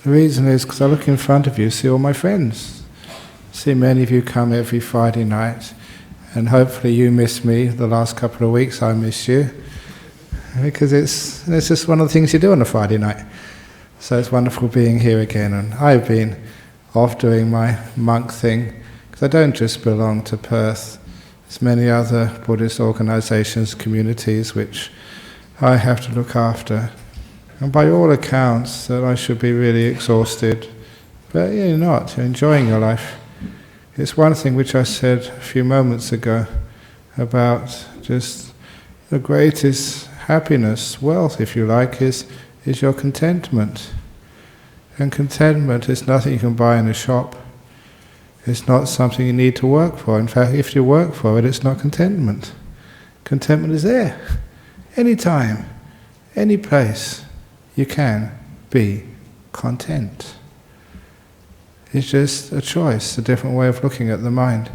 The reason is because I look in front of you, see all my friends. See many of you come every Friday night, and hopefully you miss me. The last couple of weeks I miss you, because it's just one of the things you do on a Friday night. So it's wonderful being here again, and I've been off doing my monk thing, because I don't just belong to Perth. There's many other Buddhist organizations, communities, which I have to look after. And by all accounts, that I should be really exhausted. But you're not, you're enjoying your life. It's one thing which I said a few moments ago about just the greatest happiness, wealth if you like, is your contentment. And contentment is nothing you can buy in a shop. It's not something you need to work for. In fact, if you work for it, it's not contentment. Contentment is there. Anytime, any place, you can be content. It's just a choice, a different way of looking at the mind.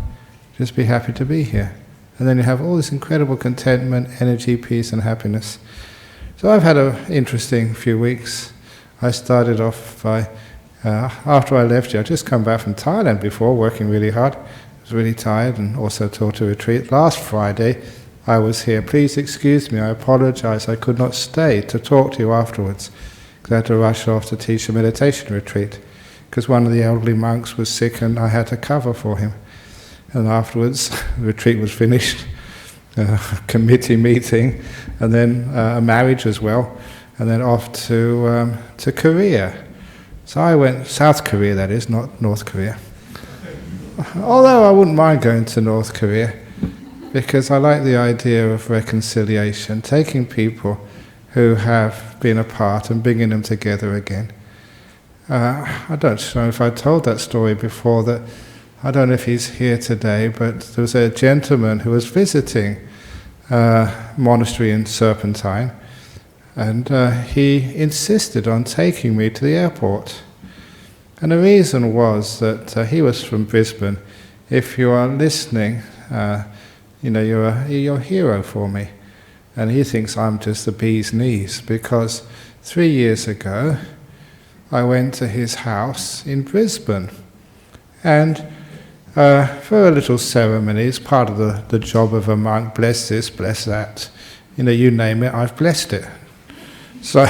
Just be happy to be here. And then you have all this incredible contentment, energy, peace and happiness. So I've had an interesting few weeks. I started off by, after I left you, I'd just come back from Thailand before, working really hard. I was really tired and also taught a retreat. Last Friday I was here. Please excuse me, I apologize. I could not stay to talk to you afterwards, because I had to rush off to teach a meditation retreat, because one of the elderly monks was sick and I had to cover for him. And afterwards, the retreat was finished, a committee meeting, and then a marriage as well, and then off to Korea. So I went, South Korea that is, not North Korea. Although I wouldn't mind going to North Korea, because I like the idea of reconciliation, taking people who have been apart and bringing them together again. I don't know if I told that story before, that I don't know if he's here today, but there was a gentleman who was visiting a monastery in Serpentine, and he insisted on taking me to the airport. And the reason was that he was from Brisbane. If you are listening, you're a hero for me. And he thinks I'm just the bee's knees, because 3 years ago I went to his house in Brisbane, and for a little ceremony, it's part of the job of a monk, bless this, bless that, you name it, I've blessed it. So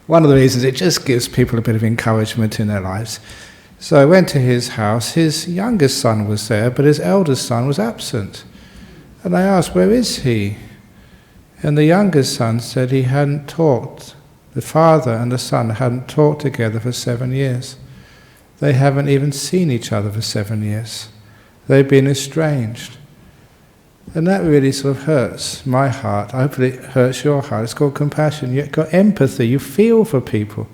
one of the reasons, it just gives people a bit of encouragement in their lives. So I went to his house. His youngest son was there, but his eldest son was absent. And I asked, where is he? And the youngest son said he hadn't talked. The father and the son hadn't talked together for 7 years. They haven't even seen each other for 7 years. They've been estranged. And that really sort of hurts my heart. Hopefully it hurts your heart. It's called compassion. You've got empathy. You feel for people.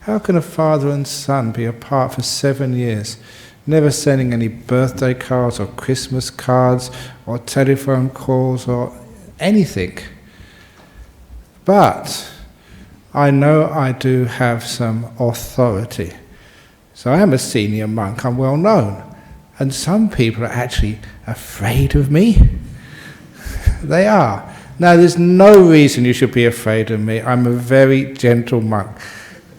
How can a father and son be apart for 7 years, never sending any birthday cards or Christmas cards or telephone calls or anything? But I know I do have some authority. So I am a senior monk, I'm well known. And some people are actually afraid of me. They are. Now there's no reason you should be afraid of me. I'm a very gentle monk.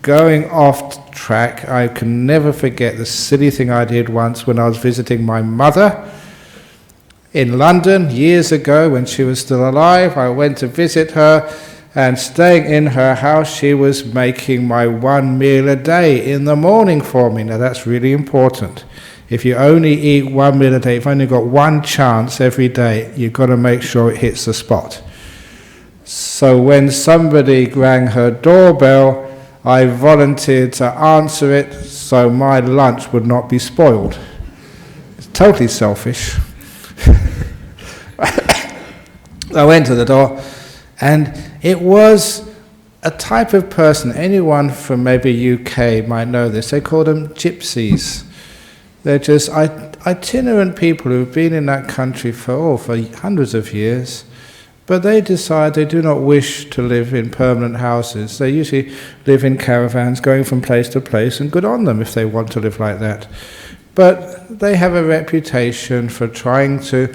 Going off track, I can never forget the silly thing I did once when I was visiting my mother in London years ago when she was still alive. I went to visit her, and staying in her house, she was making my one meal a day in the morning for me. Now that's really important. If you only eat one meal a day, if you've only got one chance every day, you've got to make sure it hits the spot. So when somebody rang her doorbell, I volunteered to answer it so my lunch would not be spoiled. It's totally selfish. I went to the door, and it was a type of person, anyone from maybe UK might know this, they call them gypsies. They're just itinerant people who've been in that country for hundreds of years, but they decide they do not wish to live in permanent houses. They usually live in caravans going from place to place, and good on them if they want to live like that. But they have a reputation for trying to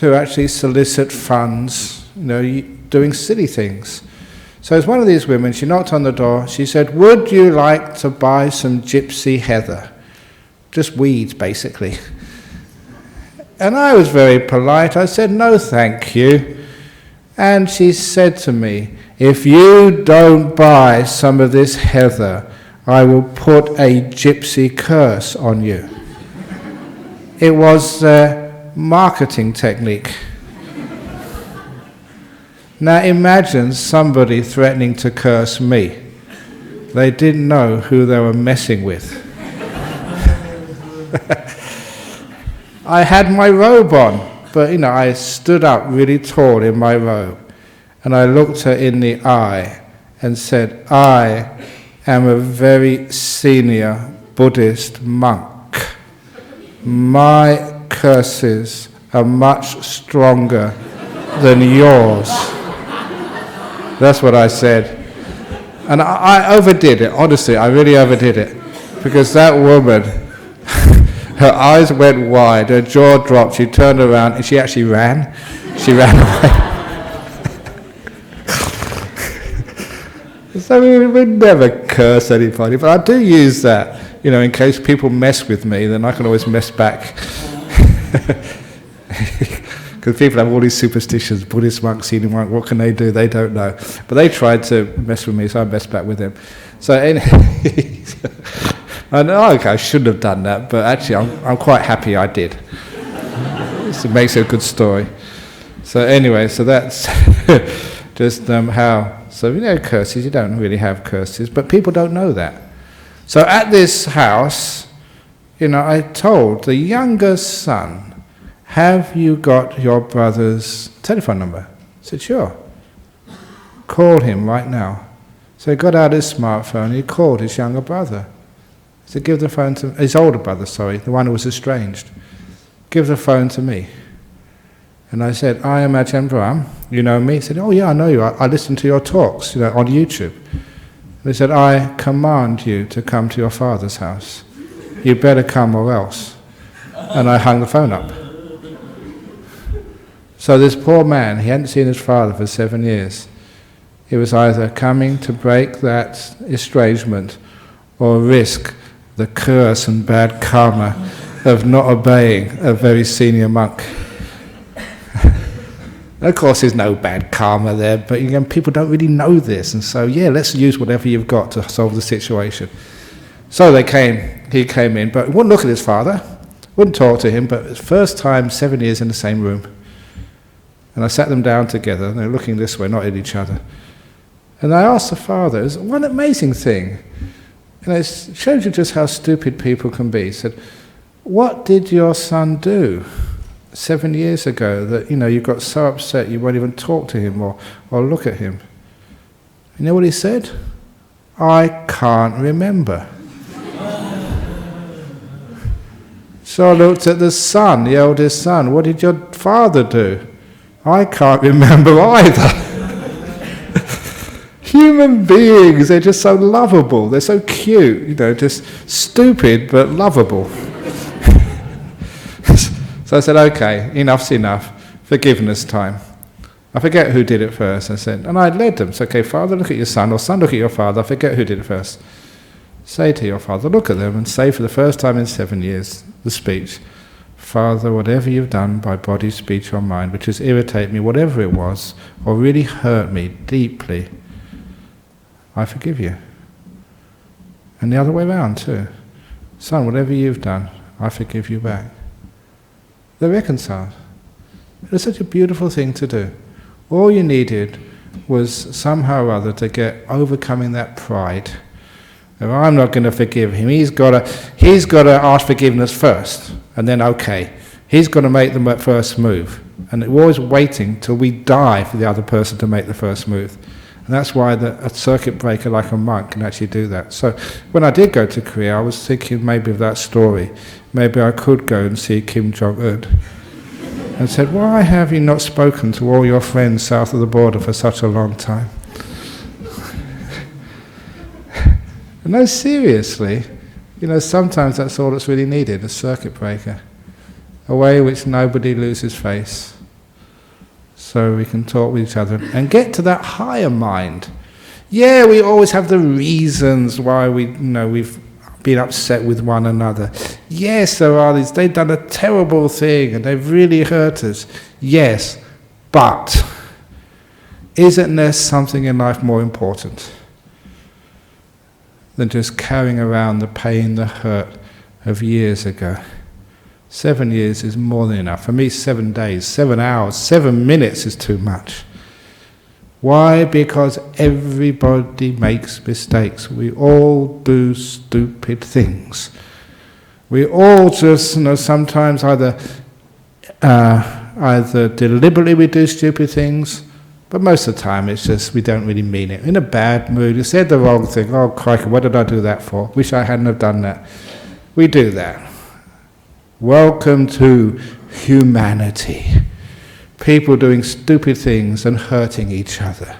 actually solicit funds, doing silly things. So it's one of these women, she knocked on the door, she said, would you like to buy some gypsy heather? Just weeds, basically. And I was very polite, I said, no thank you. And she said to me, if you don't buy some of this heather, I will put a gypsy curse on you. It was a marketing technique. Now imagine somebody threatening to curse me. They didn't know who they were messing with. I had my robe on, but I stood up really tall in my robe, and I looked her in the eye and said, I am a very senior Buddhist monk. My curses are much stronger than yours. That's what I said. And I overdid it, honestly, I really overdid it. Because that woman, her eyes went wide, her jaw dropped, she turned around and she actually ran. She ran away. So we would never curse anybody, but I do use that, in case people mess with me, then I can always mess back. Because people have all these superstitions, Buddhist monk, senior monk, what can they do? They don't know. But they tried to mess with me, so I messed back with them. So anyway, I know I shouldn't have done that, but actually I'm quite happy I did. So it makes it a good story. So anyway, so that's just how, so curses, you don't really have curses, but people don't know that. So at this house, I told the younger son, have you got your brother's telephone number? I said, sure. Call him right now. So he got out his smartphone and he called his younger brother. He said, give the phone to, his older brother, sorry, the one who was estranged. Give the phone to me. And I said, I am Ajahn Brahm, you know me? He said, oh yeah, I know you, I listen to your talks, on YouTube. And he said, I command you to come to your father's house. You better come or else. And I hung the phone up. So this poor man, he hadn't seen his father for 7 years. He was either coming to break that estrangement or risk the curse and bad karma of not obeying a very senior monk. Of course there's no bad karma there, but people don't really know this, and so let's use whatever you've got to solve the situation. So he came in, but wouldn't look at his father, wouldn't talk to him, but first time 7 years in the same room. And I sat them down together, and they're looking this way, not at each other. And I asked the father, it's one amazing thing, it shows you just how stupid people can be. He said, what did your son do 7 years ago that, you got so upset you won't even talk to him or look at him? You know what he said? I can't remember. So I looked at the son, the eldest son. What did your father do? I can't remember either. Human beings, they're just so lovable. They're so cute, just stupid but lovable. So I said, okay, enough's enough. Forgiveness time. I forget who did it first. I said, and I led them. So, okay, father, look at your son, or son, look at your father. I forget who did it first. Say to your father, look at them, and say for the first time in 7 years, the speech, Father, whatever you've done by body, speech or mind, which has irritated me, whatever it was, or really hurt me deeply, I forgive you. And the other way around too. Son, whatever you've done, I forgive you back. They're reconciled. It's such a beautiful thing to do. All you needed was somehow or other to get overcoming that pride. I'm not going to forgive him. He's got to ask forgiveness first, and then okay. He's got to make the first move. And we're always waiting till we die for the other person to make the first move. And that's why a circuit breaker like a monk can actually do that. So when I did go to Korea, I was thinking maybe of that story. Maybe I could go and see Kim Jong-un. And said, why have you not spoken to all your friends south of the border for such a long time? No, seriously, sometimes that's all that's really needed, a circuit breaker. A way in which nobody loses face. So we can talk with each other and get to that higher mind. Yeah, we always have the reasons why we've been upset with one another. Yes, there are these, they've done a terrible thing and they've really hurt us. Yes, but isn't there something in life more important than just carrying around the pain, the hurt of years ago? 7 years is more than enough. For me, 7 days, 7 hours, 7 minutes is too much. Why? Because everybody makes mistakes. We all do stupid things. We all just, sometimes either deliberately we do stupid things, but most of the time it's just we don't really mean it. In a bad mood, you said the wrong thing. Oh, crikey, what did I do that for? Wish I hadn't have done that. We do that. Welcome to humanity. People doing stupid things and hurting each other.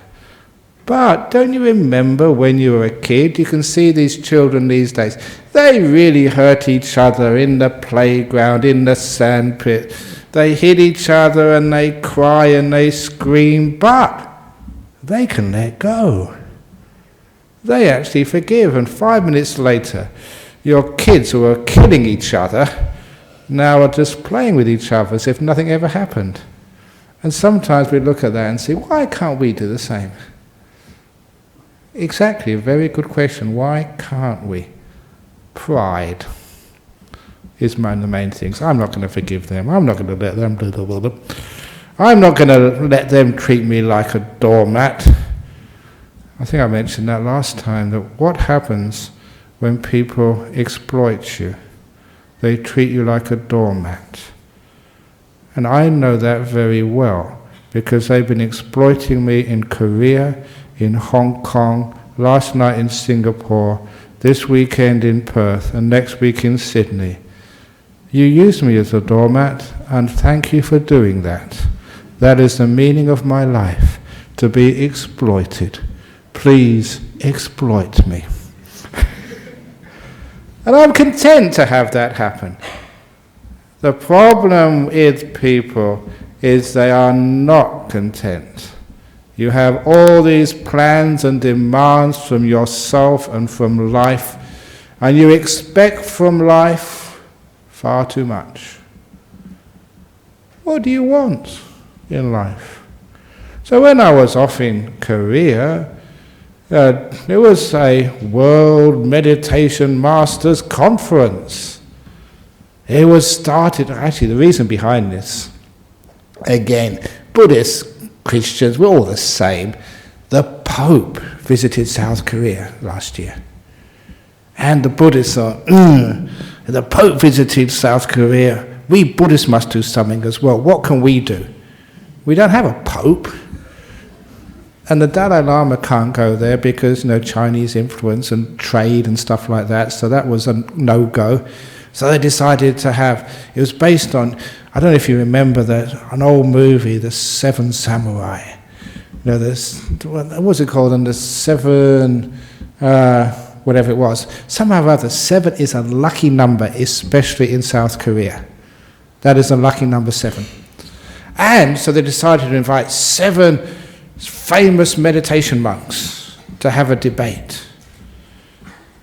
But don't you remember when you were a kid? You can see these children these days. They really hurt each other in the playground, in the sandpit. They hit each other and they cry and they scream, but they can let go. They actually forgive, and 5 minutes later, your kids who are killing each other now are just playing with each other as if nothing ever happened. And sometimes we look at that and say, why can't we do the same? Exactly, a very good question. Why can't we? Pride is one of the main things. I'm not going to forgive them. I'm not going to let them do the. I'm not going to let them treat me like a doormat. I think I mentioned that last time, that what happens when people exploit you? They treat you like a doormat. And I know that very well, because they've been exploiting me in Korea, in Hong Kong, last night in Singapore, this weekend in Perth, and next week in Sydney. You use me as a doormat, and thank you for doing that. That is the meaning of my life, to be exploited. Please exploit me. And I'm content to have that happen. The problem with people is they are not content. You have all these plans and demands from yourself and from life, and you expect from life far too much. What do you want in life? So when I was off in Korea, there was a World Meditation Masters Conference. It was started, actually the reason behind this, again, Buddhists, Christians, we're all the same. The Pope visited South Korea last year. And the Buddhists are, the Pope visited South Korea. We Buddhists must do something as well. What can we do? We don't have a Pope. And the Dalai Lama can't go there because, Chinese influence and trade and stuff like that. So that was a no-go. So they decided to have, it was based on, I don't know if you remember an old movie, The Seven Samurai. What was it called? And the seven, whatever it was. Somehow or other, 7 is a lucky number, especially in South Korea. That is a lucky number 7. And so they decided to invite 7 famous meditation monks to have a debate.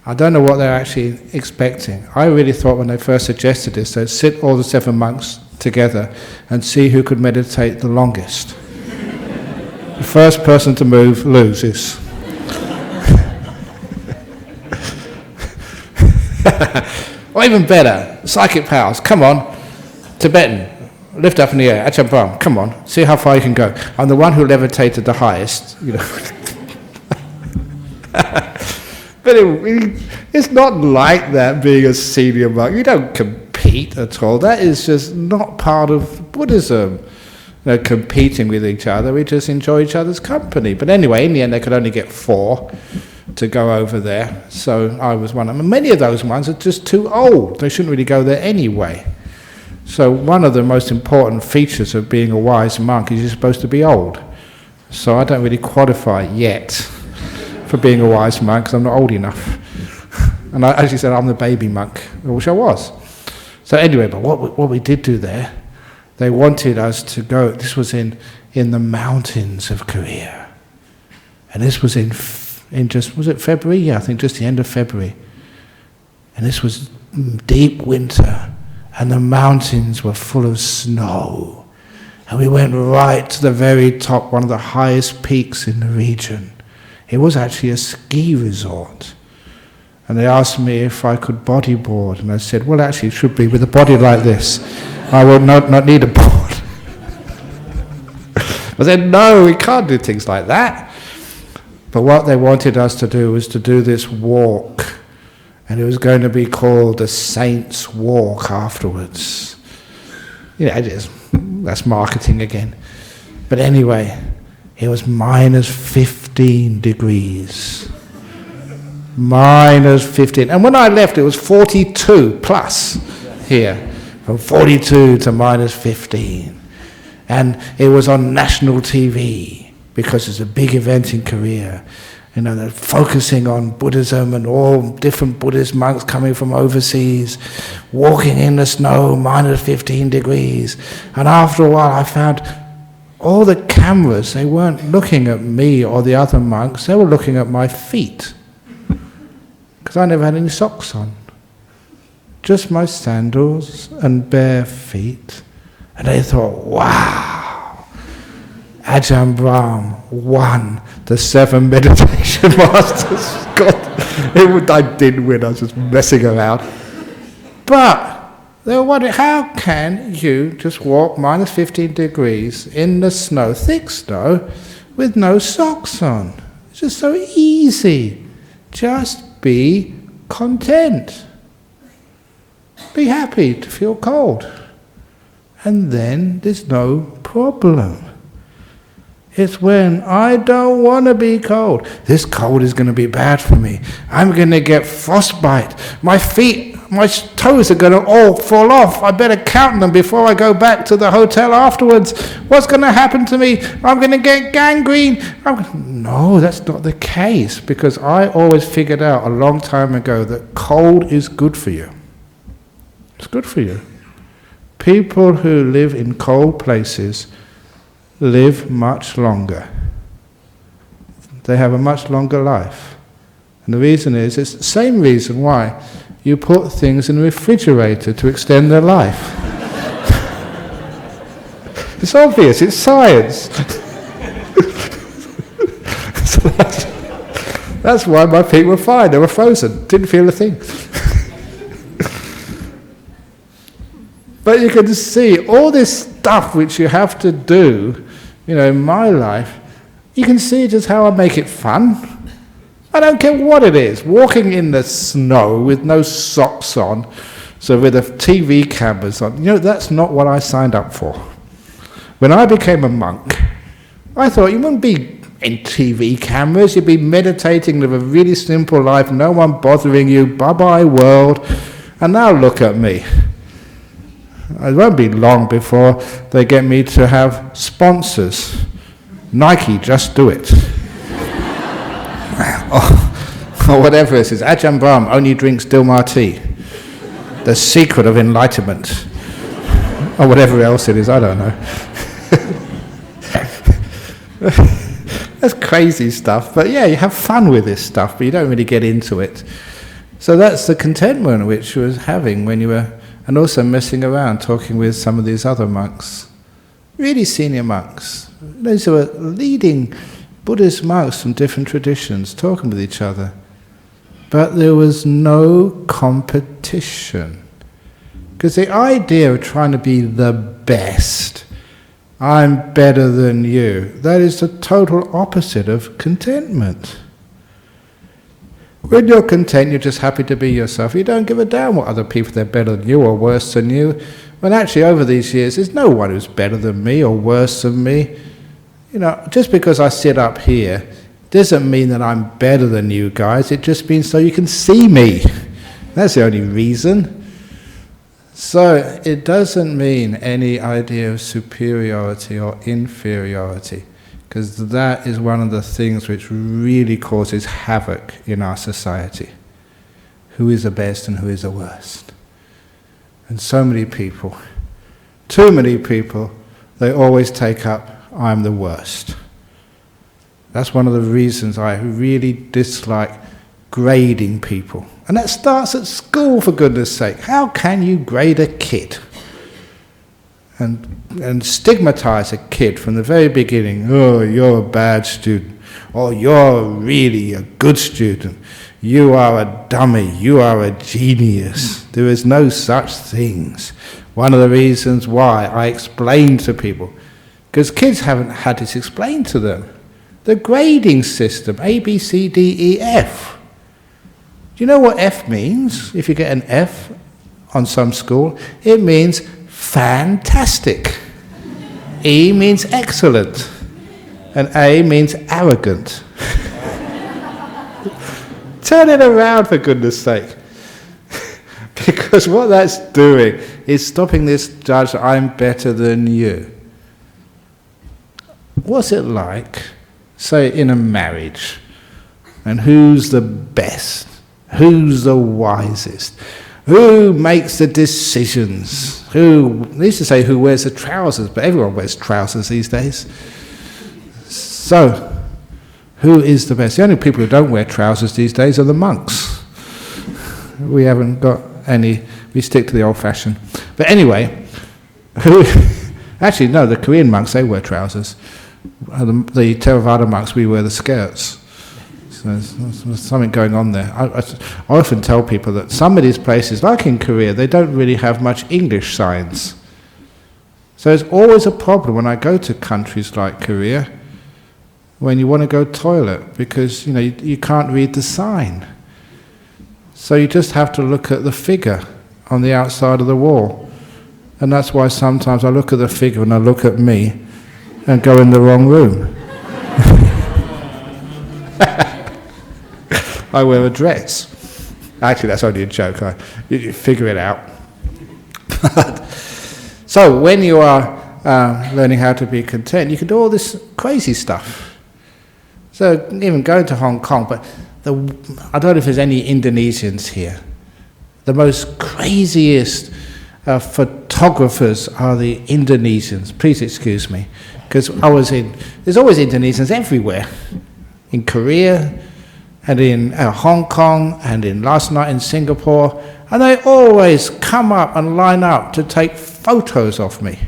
I don't know what they're actually expecting. I really thought when they first suggested this, they'd sit all the 7 monks together and see who could meditate the longest. The first person to move loses. Or even better, psychic powers. Come on, Tibetan, lift up in the air. Ajahn Brahm, come on, see how far you can go. I'm the one who levitated the highest. But it's not like that being a senior monk. You don't compete at all. That is just not part of Buddhism. Competing with each other. We just enjoy each other's company. But anyway, in the end, they could only get 4 to go over there. So I was one of them. Many of those ones are just too old. They shouldn't really go there anyway. So one of the most important features of being a wise monk is you're supposed to be old. So I don't really qualify yet for being a wise monk because I'm not old enough. And I actually said I'm the baby monk, which I was. So anyway, but what we did do there, they wanted us to go, this was in the mountains of Korea. And this was in in was it February? Yeah, I think just the end of February. And this was deep winter, and the mountains were full of snow. And we went right to the very top, one of the highest peaks in the region. It was actually a ski resort. And they asked me if I could bodyboard, and I said, well, actually, it should be with a body like this. I will not need a board. I said, no, we can't do things like that. But what they wanted us to do was to do this walk, and it was going to be called the Saints' Walk afterwards. That's marketing again. But anyway, it was minus 15 degrees. Minus 15. And when I left, it was 42 plus here. From 42 to minus 15. And it was on national TV because it's a big event in Korea. They're focusing on Buddhism and all different Buddhist monks coming from overseas, walking in the snow, minus 15 degrees. And after a while I found all the cameras, they weren't looking at me or the other monks, they were looking at my feet. Because I never had any socks on. Just my sandals and bare feet. And they thought, wow, Ajahn Brahm won the 7 meditation masters. God, I didn't win, I was just messing around. But they were wondering, how can you just walk minus 15 degrees in the snow, thick snow, with no socks on? It's just so easy. Just be content. Be happy to feel cold. And then there's no problem. It's when I don't want to be cold. This cold is going to be bad for me. I'm going to get frostbite. My feet, my toes are going to all fall off. I better count them before I go back to the hotel afterwards. What's going to happen to me? I'm going to get gangrene. No, that's not the case, because I always figured out a long time ago that cold is good for you. It's good for you. People who live in cold places live much longer. They have a much longer life. And the reason is, it's the same reason why you put things in a refrigerator to extend their life. It's obvious, it's science. So that's why my feet were fine, they were frozen, didn't feel a thing. But you can see all this stuff which you have to do, in my life, you can see just how I make it fun. I don't care what it is. Walking in the snow with no socks on, so with the TV cameras on, that's not what I signed up for. When I became a monk, I thought you wouldn't be in TV cameras, you'd be meditating, live a really simple life, no one bothering you, bye-bye world. And now look at me. It won't be long before they get me to have sponsors. Nike, just do it. or whatever it is. Ajahn Brahm only drinks Dilmah tea. The secret of enlightenment. Or whatever else it is, I don't know. That's crazy stuff. But yeah, you have fun with this stuff, but you don't really get into it. So that's the contentment which you were having when you were... And also messing around, talking with some of these other monks, really senior monks. Those who are leading Buddhist monks from different traditions, talking with each other. But there was no competition. Because the idea of trying to be the best, I'm better than you, that is the total opposite of contentment. When you're content, you're just happy to be yourself. You don't give a damn what other people, they're better than you or worse than you. When actually over these years, there's no one who's better than me or worse than me. Just because I sit up here doesn't mean that I'm better than you guys. It just means so you can see me. That's the only reason. So it doesn't mean any idea of superiority or inferiority. Because that is one of the things which really causes havoc in our society. Who is the best and who is the worst? And so many people, too many people, they always take up, I'm the worst. That's one of the reasons I really dislike grading people. And that starts at school, for goodness sake. How can you grade a kid? And stigmatize a kid from the very beginning. Oh, you're a bad student. Or you're really a good student. You are a dummy. You are a genius. There is no such things. One of the reasons why I explain to people, because kids haven't had this explained to them. The grading system, A, B, C, D, E, F. Do you know what F means? If you get an F on some school, it means fantastic. E means excellent. And A means arrogant. Turn it around, for goodness sake. Because what that's doing is stopping this judge, I'm better than you. What's it like, say, in a marriage? And who's the best? Who's the wisest? Who makes the decisions? They used to say who wears the trousers, but everyone wears trousers these days. So, who is the best? The only people who don't wear trousers these days are the monks. We haven't got any, we stick to the old-fashioned. But anyway, actually no, the Korean monks, they wear trousers. The Theravada monks, we wear the skirts. So there's something going on there. I often tell people that some of these places, like in Korea, they don't really have much English signs. So it's always a problem when I go to countries like Korea, when you want to go toilet, because you can't read the sign. So you just have to look at the figure on the outside of the wall. And that's why sometimes I look at the figure and I look at me and go in the wrong room. I wear a dress. Actually, that's only a joke. You figure it out. So when you are learning how to be content, you can do all this crazy stuff. So even going to Hong Kong, but I don't know if there's any Indonesians here. The most craziest photographers are the Indonesians. Please excuse me, because there's always Indonesians everywhere. In Korea, and in Hong Kong, and in last night in Singapore, and they always come up and line up to take photos of me.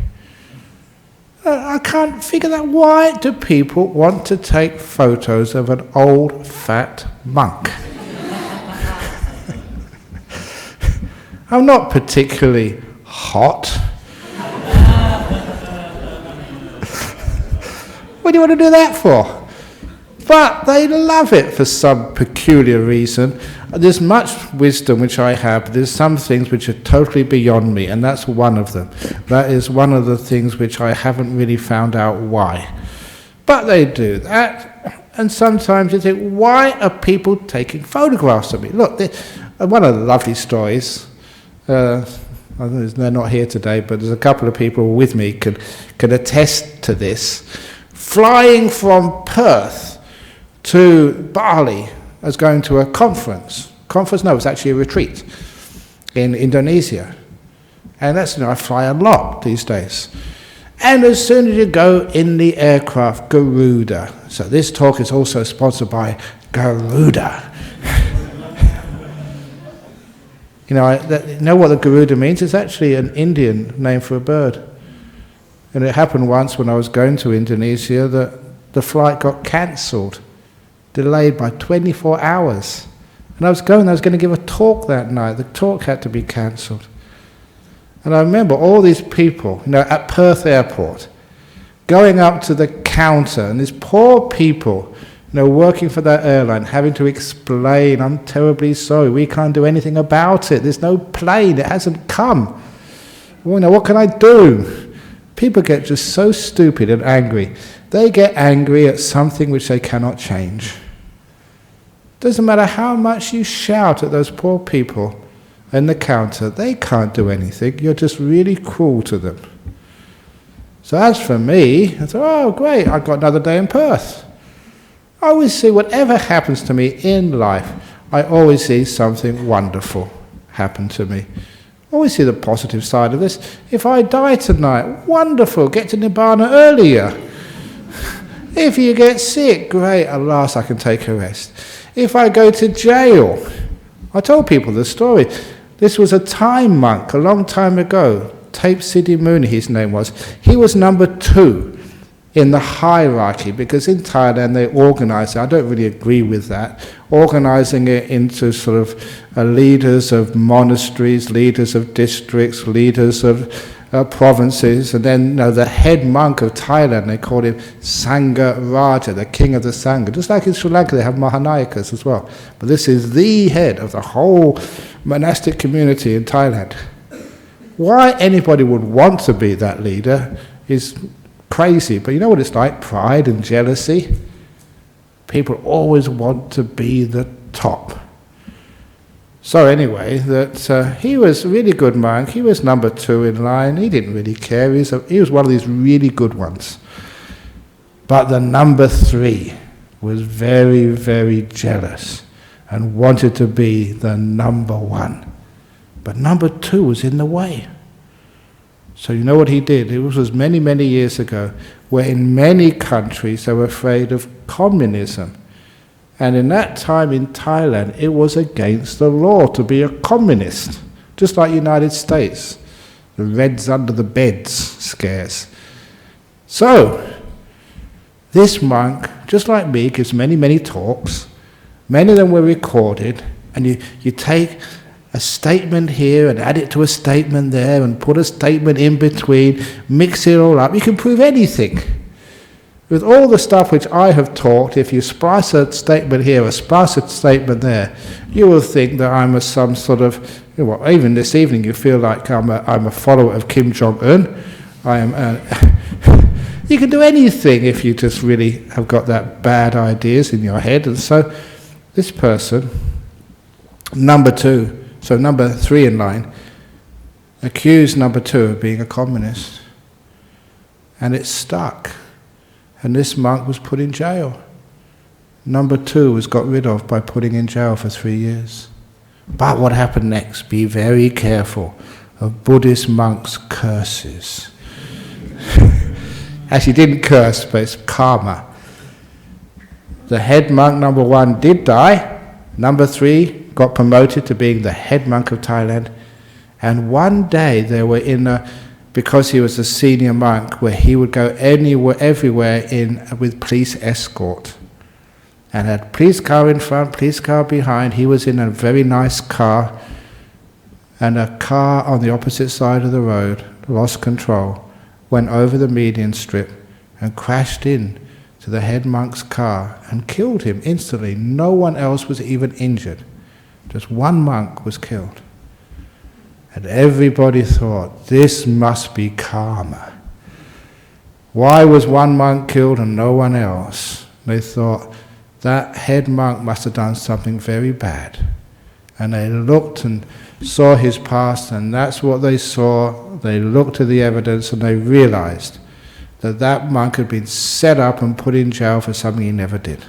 I can't figure that. Why do people want to take photos of an old, fat monk? I'm not particularly hot. What do you want to do that for? But they love it for some peculiar reason. There's much wisdom which I have. There's some things which are totally beyond me, and that's one of them. That is one of the things which I haven't really found out why. But they do that, and sometimes you think, why are people taking photographs of me? Look, one of the lovely stories, they're not here today, but there's a couple of people with me can attest to this. Flying from Perth to Bali, I was going to a conference. No, it was actually a retreat in Indonesia. And I fly a lot these days. And as soon as you go in the aircraft, Garuda. So this talk is also sponsored by Garuda. You know what the Garuda means? It's actually an Indian name for a bird. And it happened once when I was going to Indonesia that the flight got cancelled. Delayed by 24 hours. And I was going to give a talk that night. The talk had to be cancelled. And I remember all these people, at Perth Airport, going up to the counter, and these poor people, working for that airline, having to explain, I'm terribly sorry, we can't do anything about it. There's no plane, it hasn't come. Well, what can I do? People get just so stupid and angry. They get angry at something which they cannot change. Doesn't matter how much you shout at those poor people in the counter, they can't do anything. You're just really cruel to them. So as for me, I thought, oh great, I've got another day in Perth. I always see whatever happens to me in life, I always see something wonderful happen to me. I always see the positive side of this. If I die tonight, wonderful, get to Nibbana earlier. If you get sick, great, at last I can take a rest. If I go to jail, I told people the story. This was a Thai monk a long time ago. Tape Siddhi his name was. He was number 2 in the hierarchy, because in Thailand they organise it, I don't really agree with that, organising it into sort of leaders of monasteries, leaders of districts, leaders of provinces, and then the head monk of Thailand, they called him Sangha Raja, the king of the Sangha. Just like in Sri Lanka they have Mahanayakas as well. But this is the head of the whole monastic community in Thailand. Why anybody would want to be that leader is crazy, but you know what it's like? Pride and jealousy. People always want to be the top. So anyway, he was a really good monk. He was number 2 in line. He didn't really care. He was one of these really good ones. But the number 3 was very, very jealous and wanted to be the number 1. But number 2 was in the way. So you know what he did? It was many, many years ago, where in many countries they were afraid of communism. And in that time in Thailand, it was against the law to be a communist, just like United States. The Reds under the beds scares. So, this monk, just like me, gives many, many talks. Many of them were recorded, and you take a statement here and add it to a statement there and put a statement in between, mix it all up. You can prove anything. With all the stuff which I have taught, if you splice a statement here, or splice a statement there, you will think that I'm some sort of, even this evening you feel like I'm a follower of Kim Jong-un. You can do anything if you just really have got that bad ideas in your head. And so this person, number 2, so number 3 in line, accused number 2 of being a communist. And it stuck. And this monk was put in jail. Number 2 was got rid of by putting in jail for 3 years. But what happened next? Be very careful of Buddhist monks' curses. Actually didn't curse, but it's karma. The head monk number 1 did die. Number 3 got promoted to being the head monk of Thailand. And one day they were because he was a senior monk, where he would go everywhere with police escort. And had police car in front, police car behind. He was in a very nice car, and a car on the opposite side of the road lost control, went over the median strip and crashed in to the head monk's car and killed him instantly. No one else was even injured. Just one monk was killed. And everybody thought, this must be karma. Why was one monk killed and no one else? They thought, that head monk must have done something very bad. And they looked and saw his past, and that's what they saw. They looked at the evidence and they realized that that monk had been set up and put in jail for something he never did.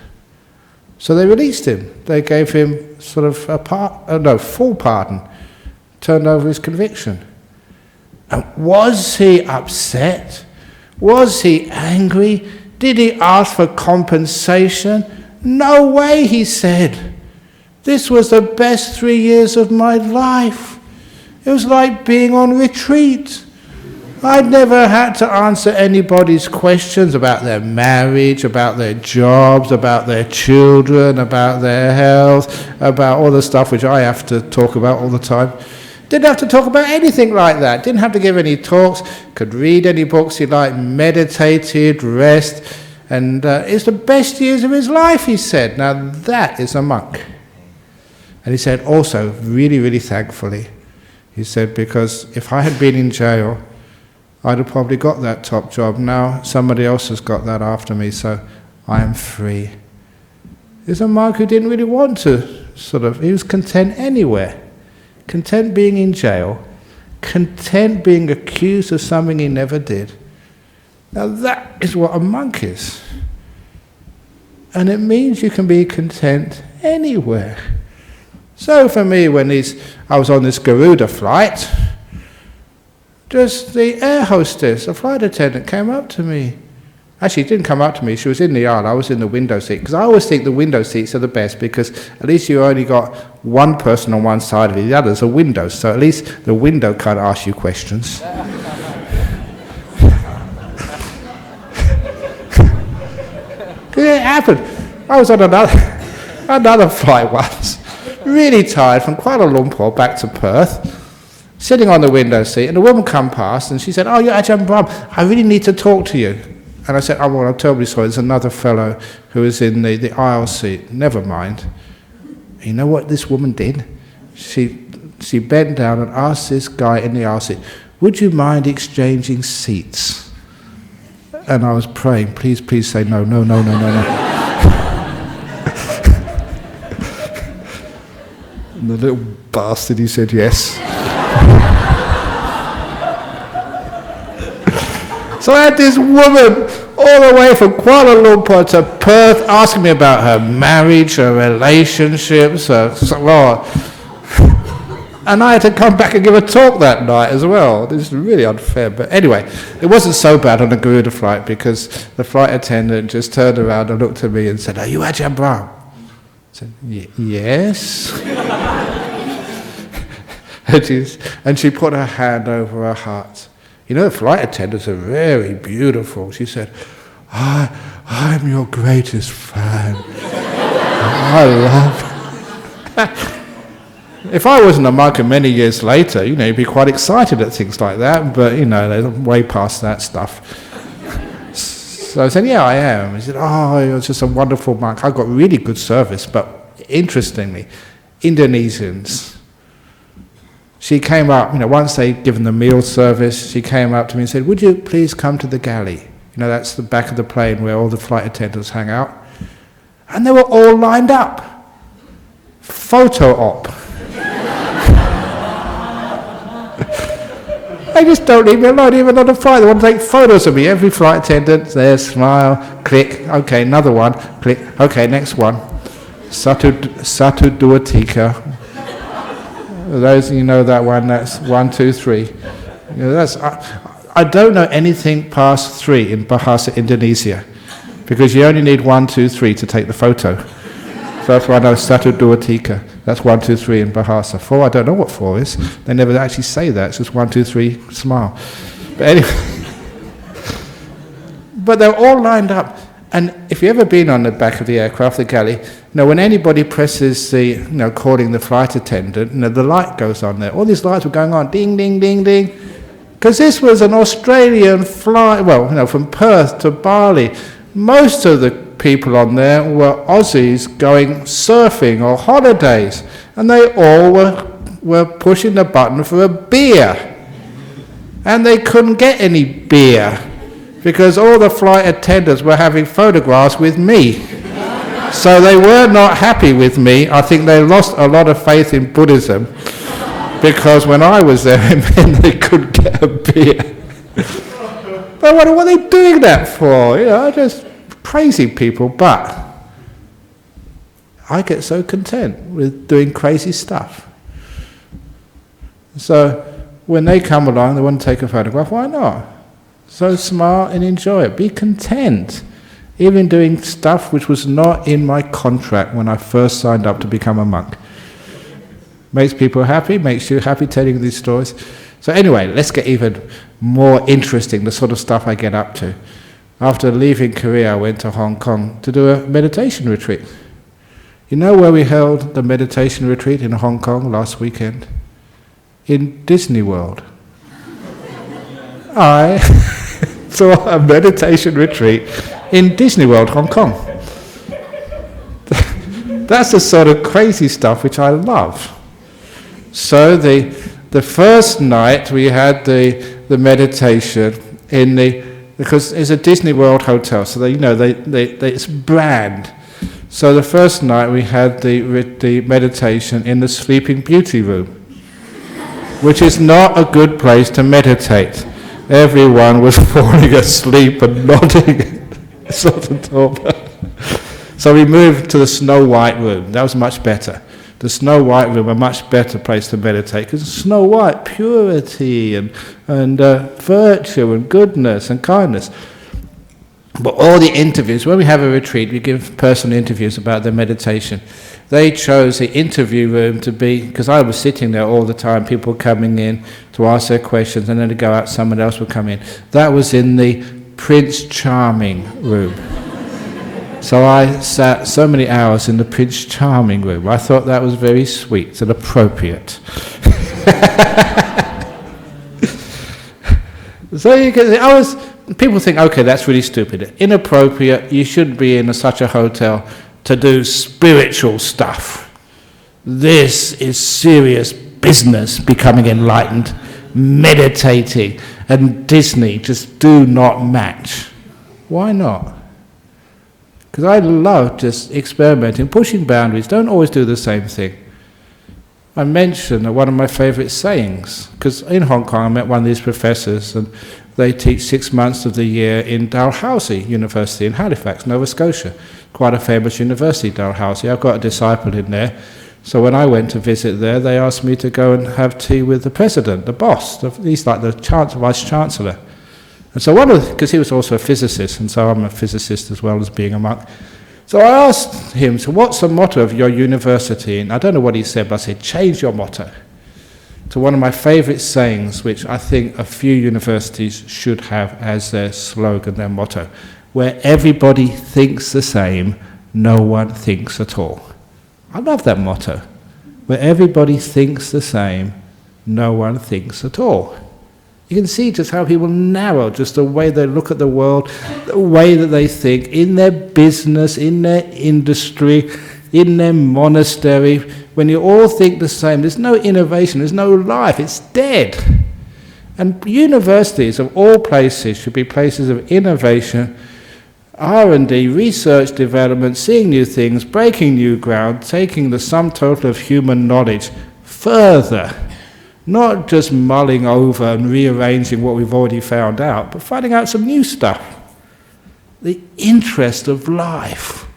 So they released him. They gave him sort of full pardon, turned over his conviction. And was he upset? Was he angry? Did he ask for compensation? No way, he said. This was the best 3 years of my life. It was like being on retreat. I'd never had to answer anybody's questions about their marriage, about their jobs, about their children, about their health, about all the stuff which I have to talk about all the time. Didn't have to talk about anything like that. Didn't have to give any talks. Could read any books he liked, meditated, rest. And it's the best years of his life, he said. Now that is a monk. And he said also, really, really thankfully, he said, because if I had been in jail, I'd have probably got that top job. Now somebody else has got that after me, so I am free. He's a monk who didn't really want to he was content anywhere. Content being in jail, content being accused of something he never did. Now that is what a monk is. And it means you can be content anywhere. So for me, when I was on this Garuda flight, just the air hostess, the flight attendant came up to me Actually, she didn't come up to me. She was in the aisle. I was in the window seat. Because I always think the window seats are the best, because at least you only got one person on one side of it. The others are windows. So at least the window can't ask you questions. It happened. I was on another flight once, really tired, from Kuala Lumpur back to Perth, sitting on the window seat, and a woman come past and she said, "Oh, you're Ajahn Brahm, I really need to talk to you." And I said, "Oh, well, I'm terribly sorry, there's another fellow who is in the aisle seat." "Never mind." You know what this woman did? She bent down and asked this guy in the aisle seat, "Would you mind exchanging seats?" And I was praying, please say no. And the little bastard, he said yes. So I had this woman all the way from Kuala Lumpur to Perth asking me about her marriage, her relationships, and I had to come back and give a talk that night as well. This is really unfair. But anyway, it wasn't so bad on the Garuda flight, because the flight attendant just turned around and looked at me and said, "Are you Ajahn Brahm?" I said, "Yes." and she put her hand over her heart. You know, the flight attendants are very beautiful. She said, I'm your greatest fan. I love If I wasn't a monk many years later, you'd be quite excited at things like that, but, they're way past that stuff. So I said, "Yeah, I am." He said, "Oh, you're just a wonderful monk. I got really good service." But interestingly, Indonesians, she came up, once they'd given the meal service, she came up to me and said, "Would you please come to the galley?" That's the back of the plane where all the flight attendants hang out. And they were all lined up. Photo op. They just don't leave me alone, even on the flight. They want to take photos of me. Every flight attendant, there, smile, click, okay, another one, click, okay, next one. Satu dua tiga. Those that one, that's 1, 2, 3. I don't know anything past 3 in Bahasa Indonesia, because you only need 1, 2, 3 to take the photo. So that's why I know Satu dua tiga. That's 1, 2, 3 in Bahasa. 4, I don't know what 4 is. They never actually say that. It's just 1, 2, 3, smile. But anyway, but they're all lined up. And if you've ever been on the back of the aircraft, the galley, when anybody presses the, calling the flight attendant, the light goes on there. All these lights were going on, ding, ding, ding, ding. Because this was an Australian flight, from Perth to Bali. Most of the people on there were Aussies going surfing or holidays. And they all were pushing the button for a beer. And they couldn't get any beer, because all the flight attendants were having photographs with me. So they were not happy with me. I think they lost a lot of faith in Buddhism, because when I was there, it meant they couldn't get a beer. But what are they doing that for? Just crazy people. But I get so content with doing crazy stuff. So when they come along, they want to take a photograph, why not? So smile and enjoy it. Be content. Even doing stuff which was not in my contract when I first signed up to become a monk. Makes people happy, makes you happy telling these stories. So anyway, let's get even more interesting, the sort of stuff I get up to. After leaving Korea, I went to Hong Kong to do a meditation retreat. You know where we held the meditation retreat in Hong Kong last weekend? In Disney World. I saw a meditation retreat in Disney World, Hong Kong. That's the sort of crazy stuff which I love. So the first night we had the meditation because it's a Disney World hotel, so it's brand. So the first night we had the meditation in the Sleeping Beauty room, which is not a good place to meditate. Everyone was falling asleep and nodding. So we moved to the Snow White room. That was much better. The Snow White room, a much better place to meditate, because Snow White, purity and virtue and goodness and kindness. But all the interviews, when we have a retreat, we give personal interviews about their meditation. They chose the interview room to be, because I was sitting there all the time, people coming in to ask their questions, and then to go out, someone else would come in. That was in the Prince Charming room. So I sat so many hours in the Prince Charming room. I thought that was very sweet and appropriate. So you can, people think, okay, that's really stupid. Inappropriate, you shouldn't be in such a hotel to do spiritual stuff. This is serious business, becoming enlightened, meditating, and Disney just do not match. Why not? Because I love just experimenting, pushing boundaries, don't always do the same thing. I mentioned one of my favourite sayings, because in Hong Kong I met one of these professors, and they teach 6 months of the year in Dalhousie University in Halifax, Nova Scotia. Quite a famous university, Dalhousie. I've got a disciple in there. So when I went to visit there, they asked me to go and have tea with the president, the boss. He's like the vice-chancellor. And so because he was also a physicist, and so I'm a physicist as well as being a monk. So I asked him, so what's the motto of your university? And I don't know what he said, but I said, change your motto to one of my favourite sayings, which I think a few universities should have as their slogan, their motto. Where everybody thinks the same, no one thinks at all. I love that motto. Where everybody thinks the same, no one thinks at all. You can see just how people narrow just the way they look at the world, the way that they think, in their business, in their industry, in their monastery. When you all think the same, there's no innovation, there's no life, it's dead. And universities of all places should be places of innovation, R&D, research development, seeing new things, breaking new ground, taking the sum total of human knowledge further. Not just mulling over and rearranging what we've already found out, but finding out some new stuff. The interest of life,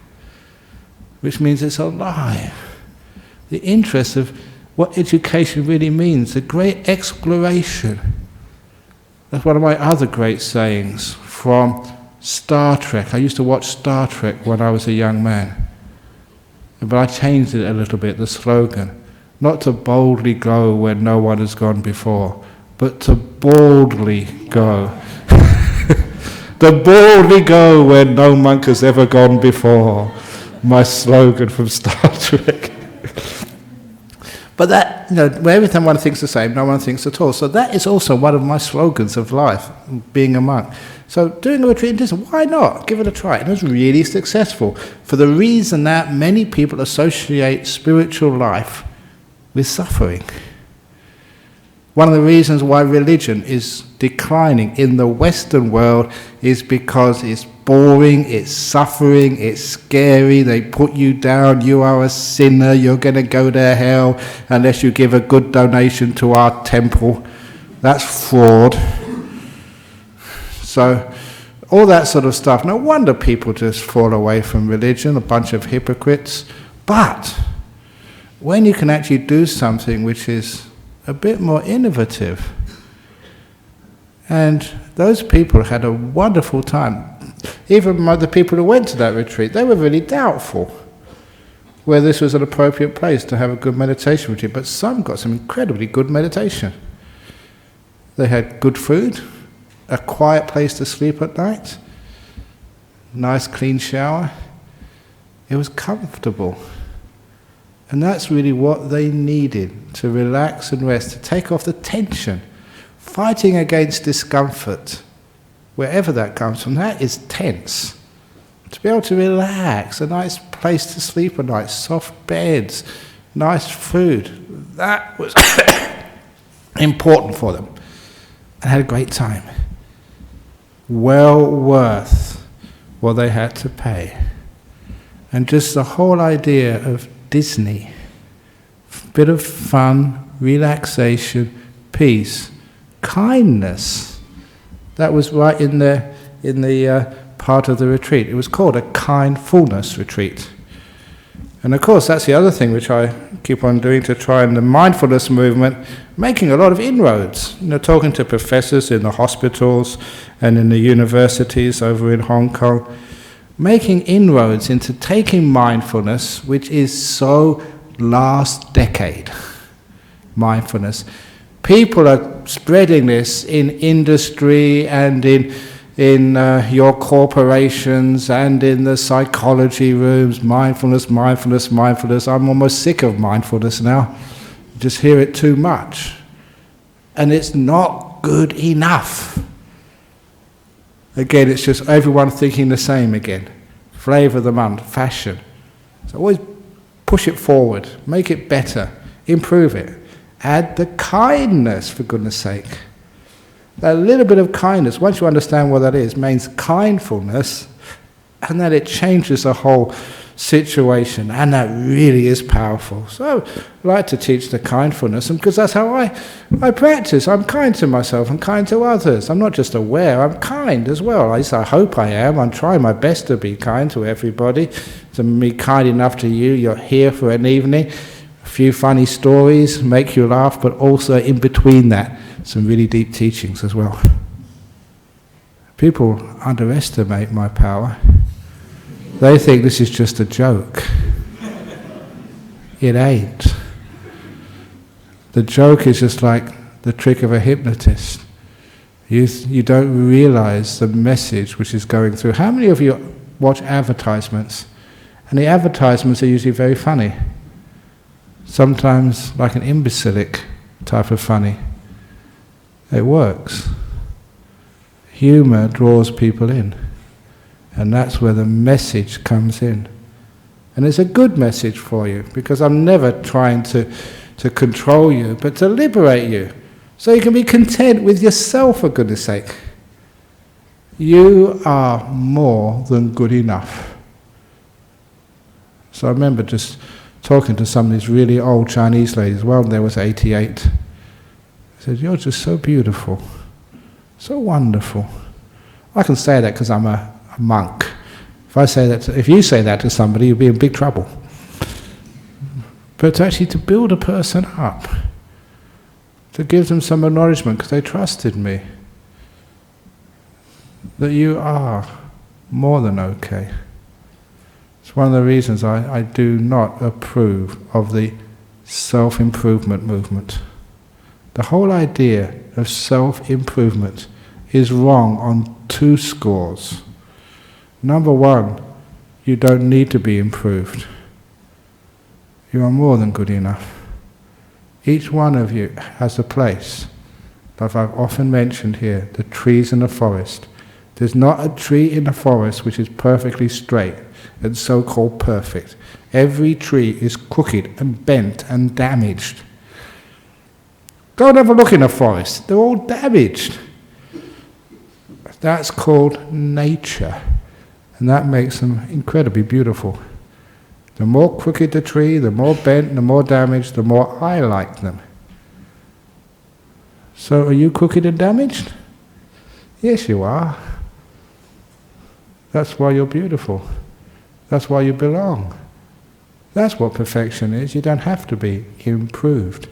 which means it's alive. The interest of what education really means, the great exploration. That's one of my other great sayings from Star Trek. I used to watch Star Trek when I was a young man. But I changed it a little bit, the slogan. Not to boldly go where no one has gone before, but to boldly go. To boldly go where no monk has ever gone before. My slogan from Star Trek. But that, where everyone thinks the same, no one thinks at all. So that is also one of my slogans of life, being a monk. So doing a retreat in Disney, why not? Give it a try. It was really successful for the reason that many people associate spiritual life with suffering. One of the reasons why religion is declining in the Western world is because it's boring, it's suffering, it's scary, they put you down, you are a sinner, you're going to go to hell unless you give a good donation to our temple. That's fraud. So, all that sort of stuff. No wonder people just fall away from religion, a bunch of hypocrites. But when you can actually do something which is a bit more innovative, and those people had a wonderful time. Even the people who went to that retreat, they were really doubtful whether this was an appropriate place to have a good meditation retreat, but some got some incredibly good meditation. They had good food, a quiet place to sleep at night, nice clean shower. It was comfortable. And that's really what they needed, to relax and rest, to take off the tension. Fighting against discomfort, wherever that comes from, that is tense. To be able to relax, a nice place to sleep at night, soft beds, nice food, that was important for them. And had a great time. Well worth what they had to pay. And just the whole idea of Disney, bit of fun, relaxation, peace, kindness. That was right in the part of the retreat. It was called a kindfulness retreat. And of course, that's the other thing which I keep on doing to try in the mindfulness movement, making a lot of inroads. Talking to professors in the hospitals and in the universities over in Hong Kong, making inroads into taking mindfulness, which is so last decade mindfulness. People are spreading this in industry and in your corporations and in the psychology rooms. Mindfulness, mindfulness, mindfulness. I'm almost sick of mindfulness now. Just hear it too much. And it's not good enough. Again, it's just everyone thinking the same again. Flavour of the month, fashion. So always push it forward, make it better, improve it. Add the kindness, for goodness sake. That little bit of kindness, once you understand what that is, means kindfulness, and then it changes the whole situation, and that really is powerful. So I like to teach the kindfulness, and because that's how I practice. I'm kind to myself, I'm kind to others. I'm not just aware, I'm kind as well. At least I hope I am. I'm trying my best to be kind to everybody, to be kind enough to you. You're here for an evening, a few funny stories, make you laugh, but also in between that, some really deep teachings as well. People underestimate my power. They think this is just a joke. It ain't. The joke is just like the trick of a hypnotist. You don't realize the message which is going through. How many of you watch advertisements? And the advertisements are usually very funny. Sometimes like an imbecilic type of funny. It works. Humour draws people in. And that's where the message comes in. And it's a good message for you, because I'm never trying to control you, but to liberate you. So you can be content with yourself, for goodness sake. You are more than good enough. So I remember just talking to some of these really old Chinese ladies, well, there was 88. I said, "You're just so beautiful, so wonderful." I can say that because I'm a monk. If you say that to somebody, you'll be in big trouble. But to build a person up, to give them some acknowledgement because they trusted me, that you are more than okay. It's one of the reasons I do not approve of the self-improvement movement. The whole idea of self-improvement is wrong on 2 scores. Number 1, you don't need to be improved. You are more than good enough. Each one of you has a place. Like I've often mentioned here, the trees in the forest. There's not a tree in the forest which is perfectly straight and so-called perfect. Every tree is crooked and bent and damaged. Go and have a look in the forest. They're all damaged. That's called nature. And that makes them incredibly beautiful. The more crooked the tree, the more bent, the more damaged, the more I like them. So are you crooked and damaged? Yes, you are. That's why you're beautiful. That's why you belong. That's what perfection is. You don't have to be improved.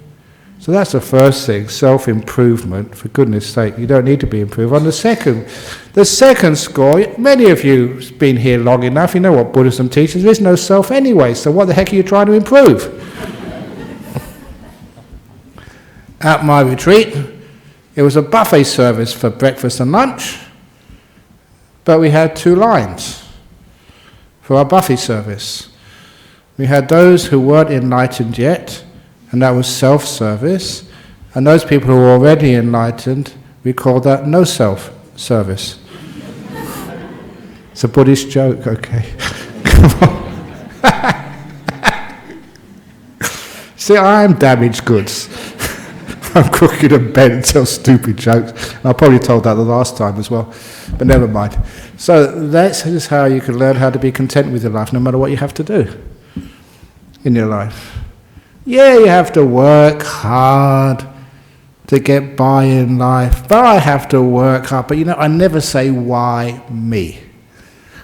So that's the first thing, self-improvement. For goodness sake, you don't need to be improved. On the second score, many of you have been here long enough, you know what Buddhism teaches, there is no self anyway, so what the heck are you trying to improve? At my retreat, it was a buffet service for breakfast and lunch, but we had 2 lines for our buffet service. We had those who weren't enlightened yet, and that was self-service, and those people who were already enlightened, we called that no self-service. It's a Buddhist joke, okay. Come on. See, I'm damaged goods. I'm crooked and bent and tell stupid jokes. And I probably told that the last time as well, but never mind. So that's just how you can learn how to be content with your life, no matter what you have to do in your life. Yeah, you have to work hard to get by in life, but I have to work hard. But I never say, why me?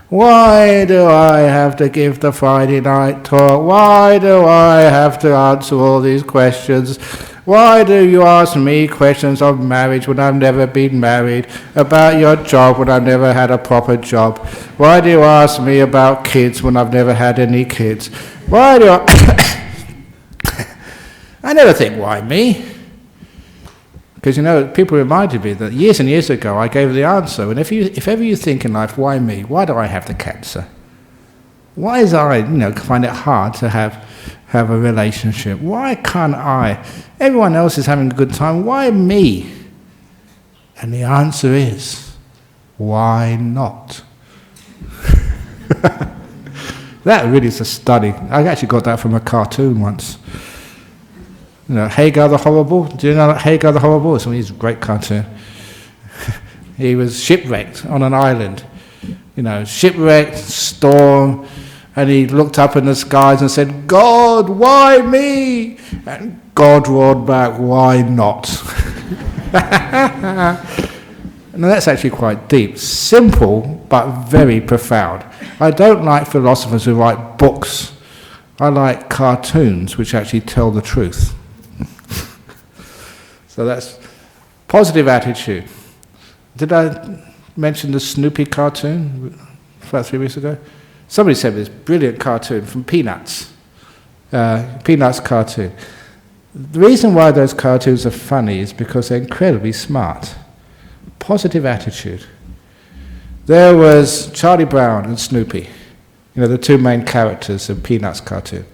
Why do I have to give the Friday night talk? Why do I have to answer all these questions? Why do you ask me questions of marriage when I've never been married? About your job when I've never had a proper job? Why do you ask me about kids when I've never had any kids? Why do I never think, why me? Because, people reminded me that years and years ago I gave the answer. And if ever you think in life, why me? Why do I have the cancer? Why is I, find it hard to have a relationship? Why can't I? Everyone else is having a good time. Why me? And the answer is, why not? That really is a study. I actually got that from a cartoon once. Hagar the Horrible. Do you know Hagar the Horrible? It's a great cartoon. He was shipwrecked on an island. Shipwrecked, storm, and he looked up in the skies and said, God, why me? And God roared back, why not? Now that's actually quite deep. Simple, but very profound. I don't like philosophers who write books. I like cartoons which actually tell the truth. So that's positive attitude. Did I mention the Snoopy cartoon about 3 weeks ago? Somebody sent me this brilliant cartoon from Peanuts. Peanuts cartoon. The reason why those cartoons are funny is because they're incredibly smart. Positive attitude. There was Charlie Brown and Snoopy, the two main characters of Peanuts cartoon.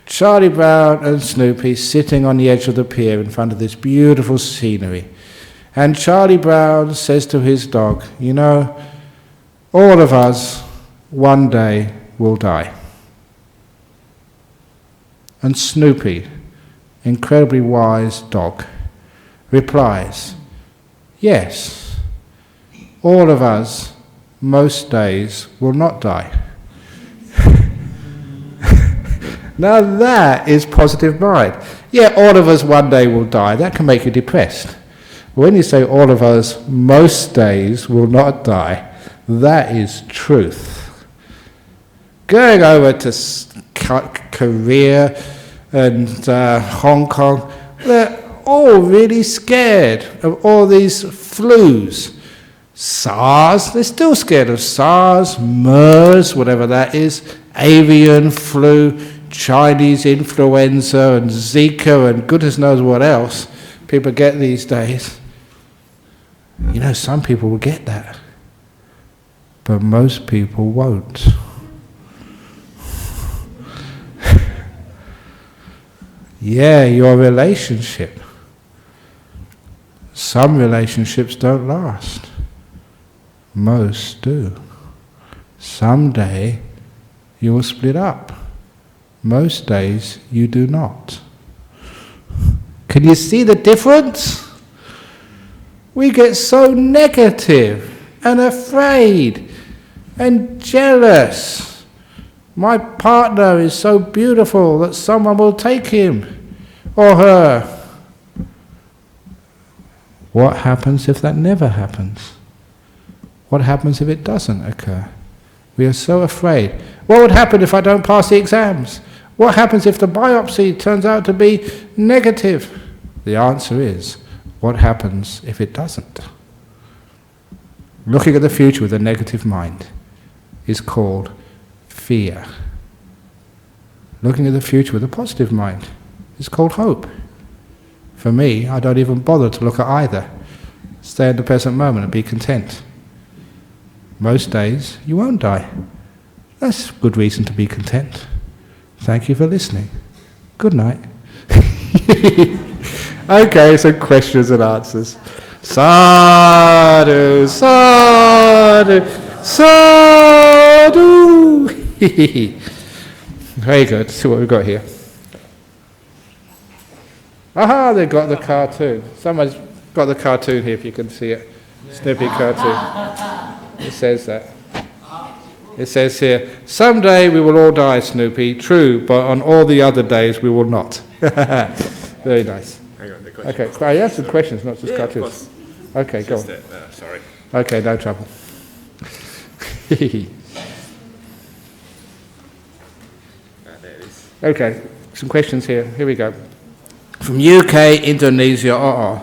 Charlie Brown and Snoopy sitting on the edge of the pier in front of this beautiful scenery. And Charlie Brown says to his dog, all of us one day will die. And Snoopy, incredibly wise dog, replies, yes, all of us most days will not die. Now that is positive mind. Yeah, all of us one day will die. That can make you depressed. When you say all of us most days will not die, that is truth. Going over to Korea and Hong Kong, they're all really scared of all these flus. SARS, they're still scared of SARS, MERS, whatever that is, avian flu, Chinese influenza and Zika and goodness knows what else people get these days. Some people will get that, but most people won't. Yeah, your relationship. Some relationships don't last. Most do. Someday you will split up. Most days you do not. Can you see the difference? We get so negative and afraid and jealous. My partner is so beautiful that someone will take him or her. What happens if that never happens? What happens if it doesn't occur? We are so afraid. What would happen if I don't pass the exams? What happens if the biopsy turns out to be negative? The answer is, what happens if it doesn't? Looking at the future with a negative mind is called fear. Looking at the future with a positive mind is called hope. For me, I don't even bother to look at either. Stay in the present moment and be content. Most days, you won't die. That's a good reason to be content. Thank you for listening. Good night. Okay, so questions and answers. Sadhu, sadhu, sadhu. Very good. See what we've got here. Aha, they've got the cartoon. Someone's got the cartoon here if you can see it. Snippy cartoon. It says that. It says here, someday we will all die, Snoopy. True, but on all the other days we will not. Very nice. Hang on, the question. Okay, I have some questions, not just cartoons. Okay, go on. Sorry. Okay, no trouble. Okay, some questions here. Here we go. From UK, Indonesia, oh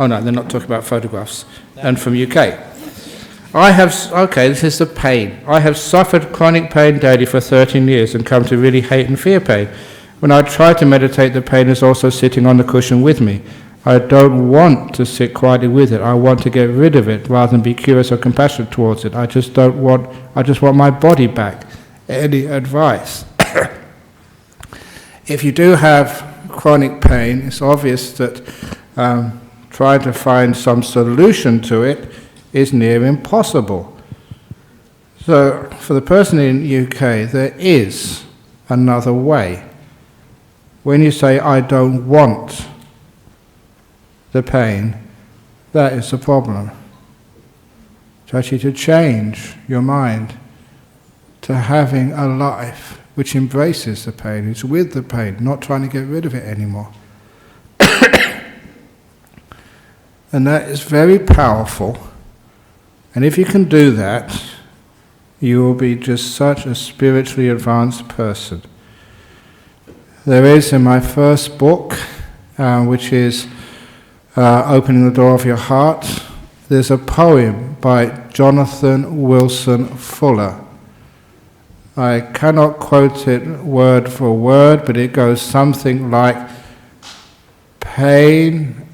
no, they're not talking about photographs. No. And from UK. This is the pain. I have suffered chronic pain daily for 13 years and come to really hate and fear pain. When I try to meditate, the pain is also sitting on the cushion with me. I don't want to sit quietly with it. I want to get rid of it rather than be curious or compassionate towards it. I just want my body back. Any advice? If you do have chronic pain, it's obvious that trying to find some solution to it is near impossible. So for the person in the UK, there is another way. When you say, I don't want the pain, that is the problem. To actually to change your mind to having a life which embraces the pain, is with the pain, not trying to get rid of it anymore. And that is very powerful. And if you can do that, you will be just such a spiritually advanced person. There is in my first book, which is Opening the Door of Your Heart, there's a poem by Jonathan Wilson Fuller. I cannot quote it word for word, but it goes something like, pain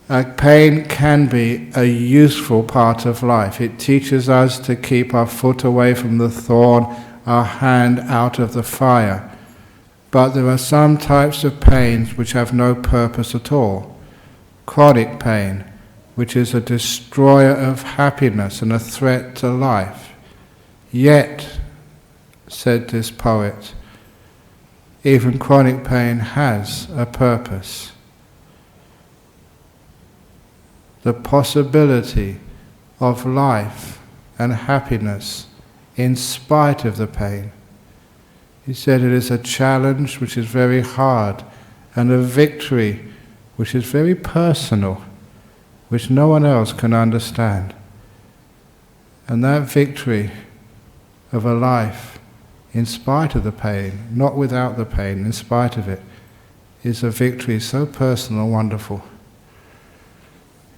can be a useful part of life. It teaches us to keep our foot away from the thorn, our hand out of the fire. But there are some types of pains which have no purpose at all. Chronic pain, which is a destroyer of happiness and a threat to life. Yet, said this poet, even chronic pain has a purpose. The possibility of life and happiness in spite of the pain. He said it is a challenge which is very hard and a victory which is very personal, which no one else can understand. And that victory of a life in spite of the pain, not without the pain, in spite of it, is a victory so personal and wonderful.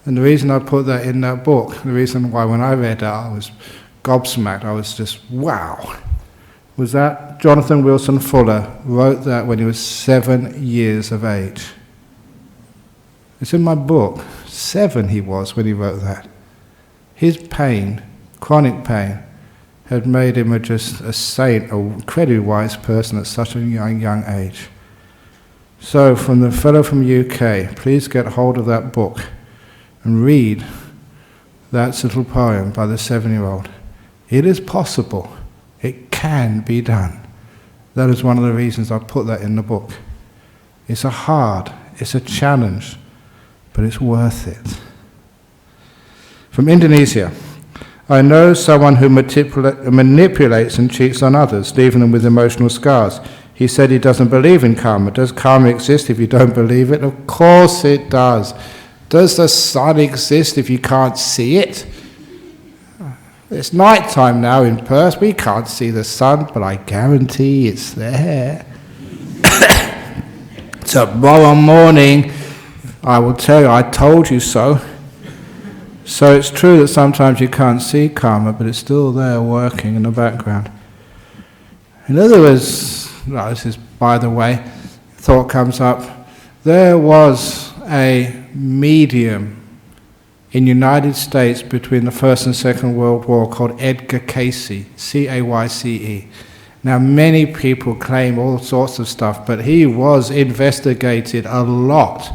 And the reason I put that in that book, the reason why when I read that I was gobsmacked, I was just, wow, was that Jonathan Wilson Fuller wrote that when he was 7 years of age. It's in my book. 7 he was when he wrote that. His pain, chronic pain, had made him just a saint, an incredibly wise person at such a young age. So from the fellow from UK, please get hold of that book and read that little poem by the 7-year-old. It is possible. It can be done. That is one of the reasons I put that in the book. It's a challenge, but it's worth it. From Indonesia, I know someone who manipulates and cheats on others, leaving them with emotional scars. He said he doesn't believe in karma. Does karma exist if you don't believe it? Of course it does. Does the sun exist if you can't see it? It's night time now in Perth. We can't see the sun, but I guarantee it's there. Tomorrow morning, I will tell you, I told you so. So it's true that sometimes you can't see karma, but it's still there working in the background. In other words, this is by the way, thought comes up, there was a medium in the United States between the First and Second World War called Edgar Cayce, C-A-Y-C-E. Now many people claim all sorts of stuff, but he was investigated a lot.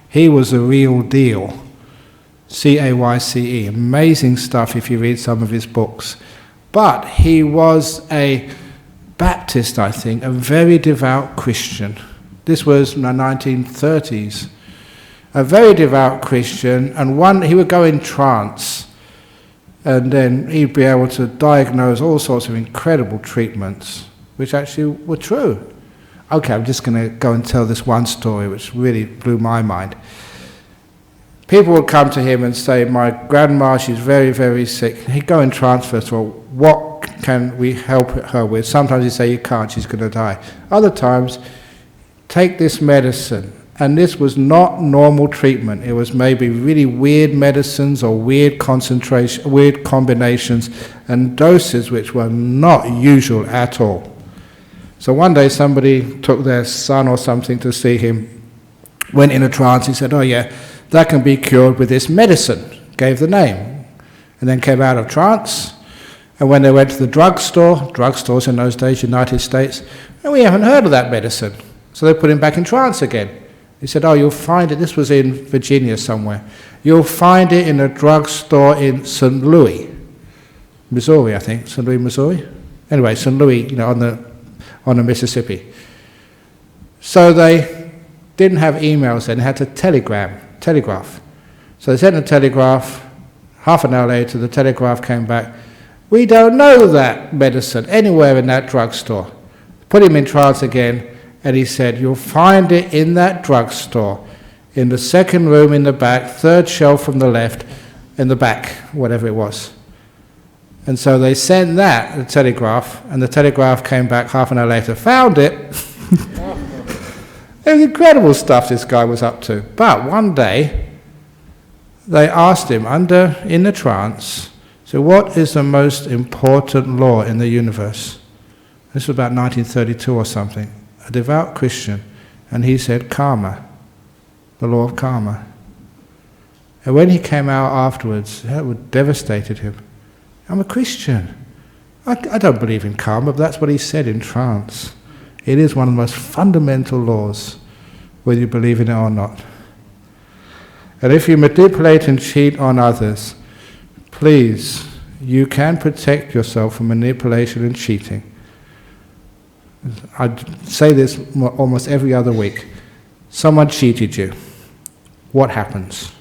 He was a real deal. C-A-Y-C-E. Amazing stuff if you read some of his books. But he was a Baptist, I think, a very devout Christian. This was in the 1930s. A very devout Christian, and he would go in trance, and then he'd be able to diagnose all sorts of incredible treatments, which actually were true. Okay, I'm just going to go and tell this one story, which really blew my mind. People would come to him and say, my grandma, she's very, very sick. He'd go in trance first of all, what can we help her with? Sometimes you say you can't, she's going to die. Other times, take this medicine. And this was not normal treatment. It was maybe really weird medicines or weird concentration, weird combinations and doses which were not usual at all. So one day somebody took their son or something to see him, went in a trance. He said, "Oh yeah, that can be cured with this medicine." Gave the name. And then came out of trance. And when they went to the drugstores in those days, United States, and we haven't heard of that medicine. So they put him back in trance again. He said, "Oh, you'll find it," this was in Virginia somewhere, "you'll find it in a drugstore in St. Louis, Missouri, I think, St. Louis, Missouri. Anyway, St. Louis, on the Mississippi." So they didn't have emails then, they had to telegraph. So they sent a telegraph, half an hour later the telegraph came back, "We don't know that medicine anywhere in that drugstore." Put him in trance again. And he said, "You'll find it in that drugstore, in the second room in the back, third shelf from the left, in the back," whatever it was. And so they sent that, the telegraph, and the telegraph came back half an hour later, "Found it." It was incredible stuff this guy was up to. But one day, they asked him, in the trance, so what is the most important law in the universe? This was about 1932 or something. A devout Christian, and he said karma, the law of karma. And when he came out afterwards, that devastated him. "I'm a Christian. I don't believe in karma," but that's what he said in trance. It is one of the most fundamental laws, whether you believe in it or not. And if you manipulate and cheat on others, please, you can protect yourself from manipulation and cheating. I say this almost every other week. Someone cheated you. What happens?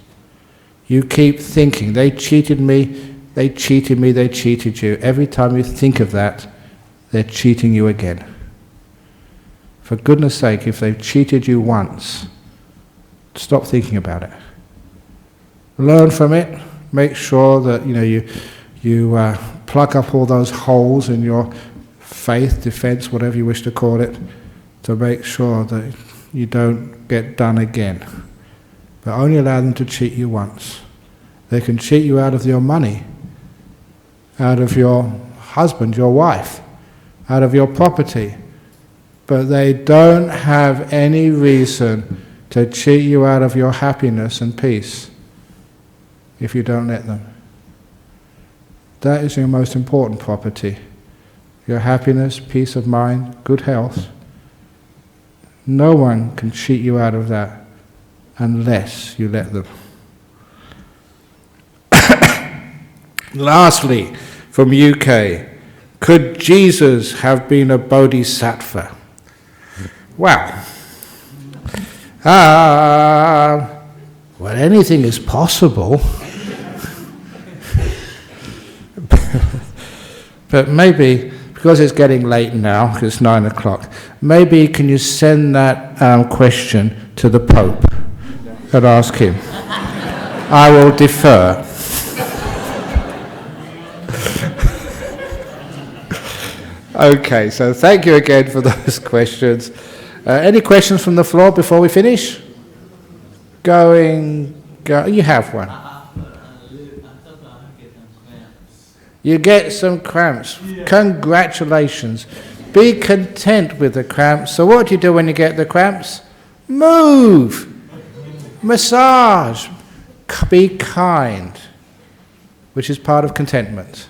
You keep thinking, "They cheated me, they cheated me, they cheated you." Every time you think of that, they're cheating you again. For goodness sake, if they've cheated you once, stop thinking about it. Learn from it. Make sure that you plug up all those holes in your faith, defense, whatever you wish to call it, to make sure that you don't get done again. But only allow them to cheat you once. They can cheat you out of your money, out of your husband, your wife, out of your property, but they don't have any reason to cheat you out of your happiness and peace if you don't let them. That is your most important property. Your happiness, peace of mind, good health. No one can cheat you out of that unless you let them. Lastly, from UK, could Jesus have been a bodhisattva? Well, anything is possible. But maybe, because it's getting late now, because it's 9 o'clock, maybe can you send that question to the Pope and ask him? I will defer. Okay, so thank you again for those questions. Any questions from the floor before we finish? You have one. You get some cramps. Yeah. Congratulations. Be content with the cramps. So what do you do when you get the cramps? Move. Massage. Be kind. Which is part of contentment.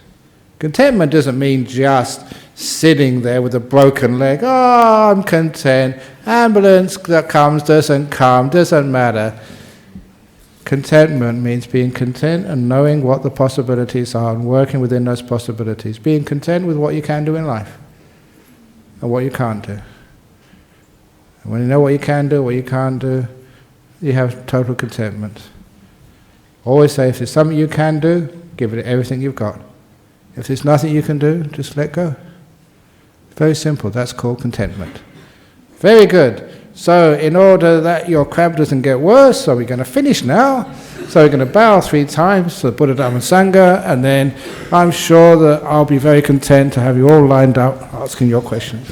Contentment doesn't mean just sitting there with a broken leg. "Oh, I'm content. Ambulance that comes doesn't come. Doesn't matter." Contentment means being content and knowing what the possibilities are and working within those possibilities. Being content with what you can do in life and what you can't do. And when you know what you can do, what you can't do, you have total contentment. Always say, if there's something you can do, give it everything you've got. If there's nothing you can do, just let go. Very simple. That's called contentment. Very good. So in order that your cramp doesn't get worse, so we're going to finish now. So we're going to bow 3 times to the Buddha, Dhamma, and Sangha, and then I'm sure that I'll be very content to have you all lined up asking your questions.